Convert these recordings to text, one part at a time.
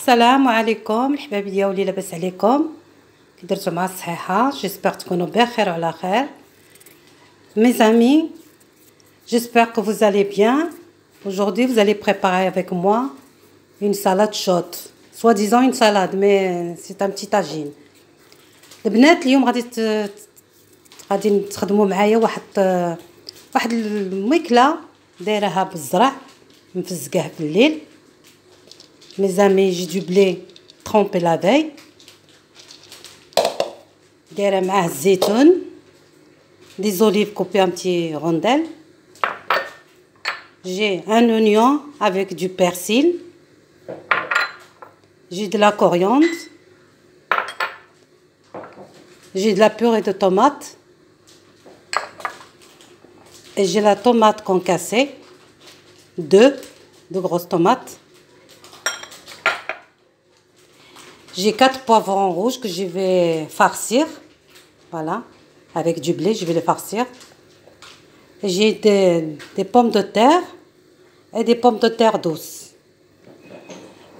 السلام عليكم الحباب ديالي، لاباس عليكم؟ كي درتو مع الصحيحه؟ جيسبر تكونوا بخير وعلى خير. Mes amis, j'espère que vous allez bien. Aujourd'hui, vous allez préparer avec moi une salade chaude. Soi-disant une salade, mais c'est un petit tagine. البنات اليوم غادي تخدموا معايا واحد الماكله دايرها بالزرع مفزقاه بالليل. Mes amis, j'ai du blé trempé la veille. دايره معاه الزيتون, des olives coupées en petites rondelles. J'ai un oignon avec du persil. J'ai de la coriandre. J'ai de la purée de tomates. Et j'ai la tomate concassée. Deux grosses tomates. J'ai 4 poivrons rouges que je vais farcir. Voilà. Avec du blé, je vais les farcir. J'ai des pommes de terre et des pommes de terre douces.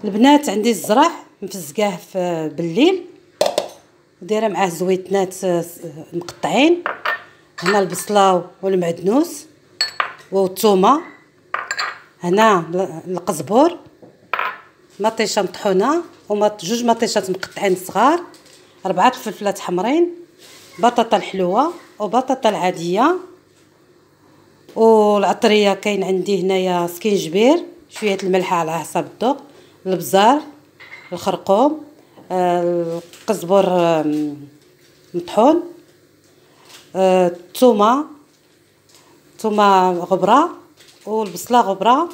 البنات عندي الزرع مفزقاه بالليل, ودايره معاه زويتنات مقطعين. هنا البصله والمعدنوس والثومه. هنا القزبور, مطيشه مطحونه جوج مطيشات مقطعين صغار, 4 فلفلات حمرين, بطاطا الحلوه وبطاطا العاديه, والعطريه كاين عندي هنايا سكينجبير, شويه الملح على حسب الذوق, البزار, الخرقوم, القزبر مطحون, الثومه غبره, والبصله غبره,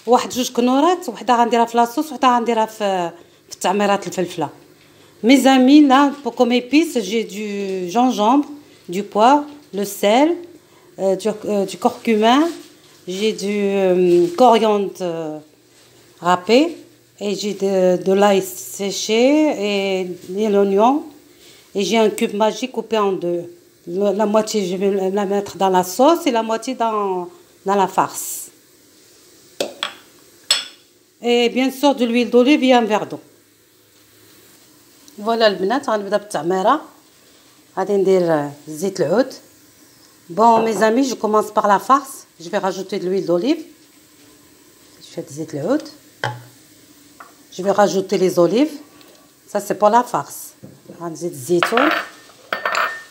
واحد جوج كنورات, وحده غنديرها في لاصوص, وحده غنديرها في التعميرات الفلفله. Mes amis, là, pour comme épices, j'ai du gingembre, du poivre, le sel, du curcuma, j'ai du coriandre râpé, et j'ai de l'ail séché et l'oignon, et j'ai un cube magique coupé en deux. La moitié, je vais la mettre dans la sauce et la moitié dans la farce. Et bien sûr de l'huile d'olive et un verre d'eau. Voilà البنات, غنبدا بالتعميره. غادي ندير زيت العود. Bon mes amis, je commence par la farce. Je vais rajouter de l'huile d'olive. Je fais زيت العود. Je vais rajouter les olives. Ça c'est pour la farce. غنزيد الزيتون.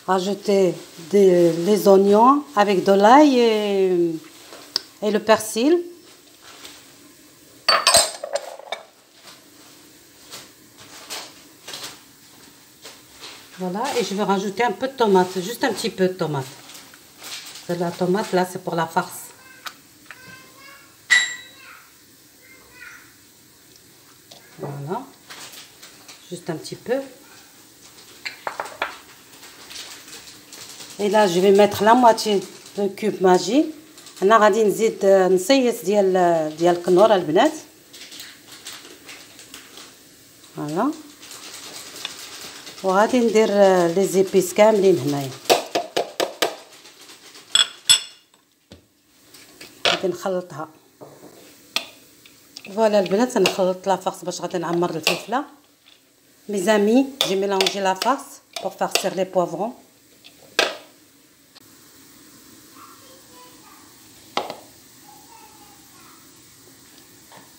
Rajouter les oignons avec de l'ail et le persil. Voilà, et je vais rajouter un peu de tomate, juste un petit peu de tomate. La tomate, là, c'est pour la farce. Voilà, juste un petit peu. Et là, je vais mettre la moitié de cube Maggi. أنا غادي نزيد نصيص ديال الكنور البنات. Voilà. وغادي ندير لي زيبيس كاملين هنايا. غادي نخلطها. فوالا البنات, انا خلطت لا فارس باش غادي نعمر الفلفله. Mes amis, j'ai mélangé la farce pour farcir les poivrons.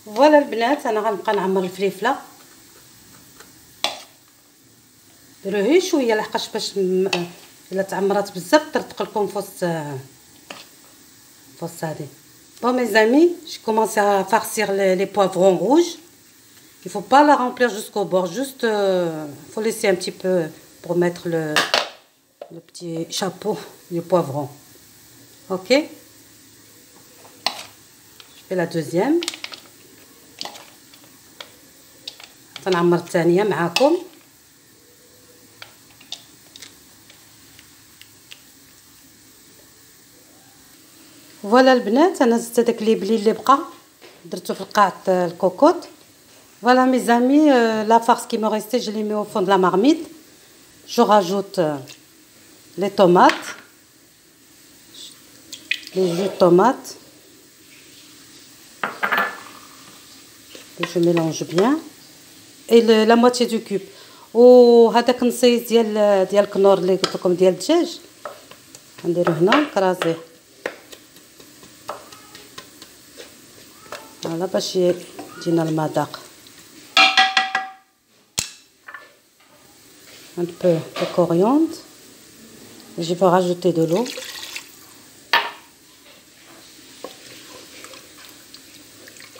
فوالا البنات, انا غنبقى نعمر الفلفله. ديروه شويه لحقاش باش الا تعمرات بزاف ترتق لكم فوسط هذه. Bon mes amis, je commence à farcir les poivrons rouges. Il faut pas la remplir jusqu'au bord, juste faut laisser un petit peu pour mettre le petit chapeau du poivron. OK? Je fais la deuxième. غنعمر الثانيه معاكم. فوالا البنات, انا زدت داك لي اللي بقى درتو في القاع الكوكوط. Voilà mes amis, la farce qui me restait, je l'ai mis au fond de la marmite. Je rajoute les tomates, les jus de tomates. Et je mélange bien. et la moitié du cube. وهذاك النصيص ديال الكنور اللي قلت لكم ديال الدجاج نديرو هنا نكرازيه فوالا باش يجينا المذاق. Un peu de coriandre. Je vais rajouter de l'eau.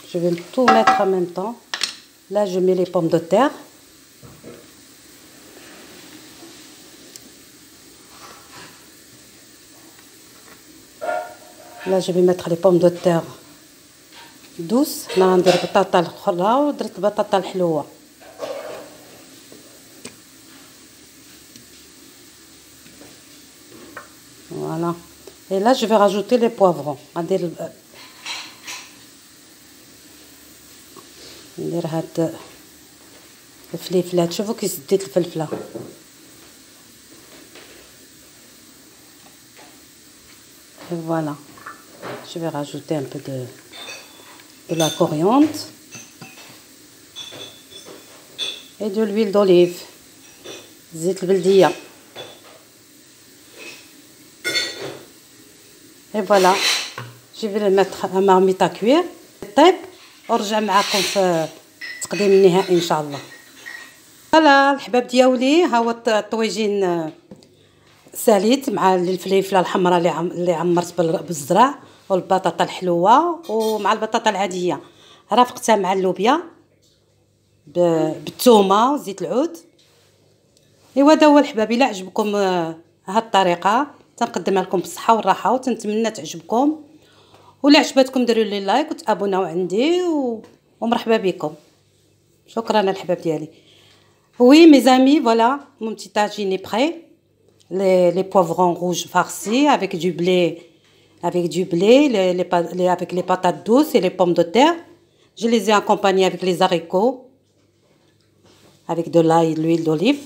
Je vais tout mettre en même temps. Là, je mets les pommes de terre. Là, je vais mettre les pommes de terre douces. Là, ندير بطاطا الحرة ودرت البطاطا الحلوة. Voilà. Et là, je vais rajouter les poivrons. ندير هاد الفليفلات. شوفوا كي زديت الفلفلة. Et voilà. Je vais rajouter un peu de la coriandre et de l'huile d'olive. زيت البلدية. Et voilà. Je vais le mettre à marmite à cuire. طيب ونرجع معكم في التقديم النهائي ان شاء الله. فوالا الحباب دياولي ها هو الطويجين ساليت مع الفليفله الحمراء اللي عمرت بالزرع والبطاطا الحلوه ومع البطاطا العاديه رافقتها مع اللوبيا بالثومه وزيت العود. ايوا هذا هو الحباب. الا عجبكم هاد الطريقه تنقدمها لكم بالصحه والراحه وتنتمنى تعجبكم. ولا عجبتكم ديروا لي لايك وتابوناو عندي ومرحبا بكم. شكرا الحباب ديالي. Oui mes amis, voilà mon petit tagine est prêt. Les poivrons rouges farcis avec du blé, avec les patates douces et les pommes de terre. Je les ai accompagnés avec les haricots, avec de l'ail et de l'huile d'olive.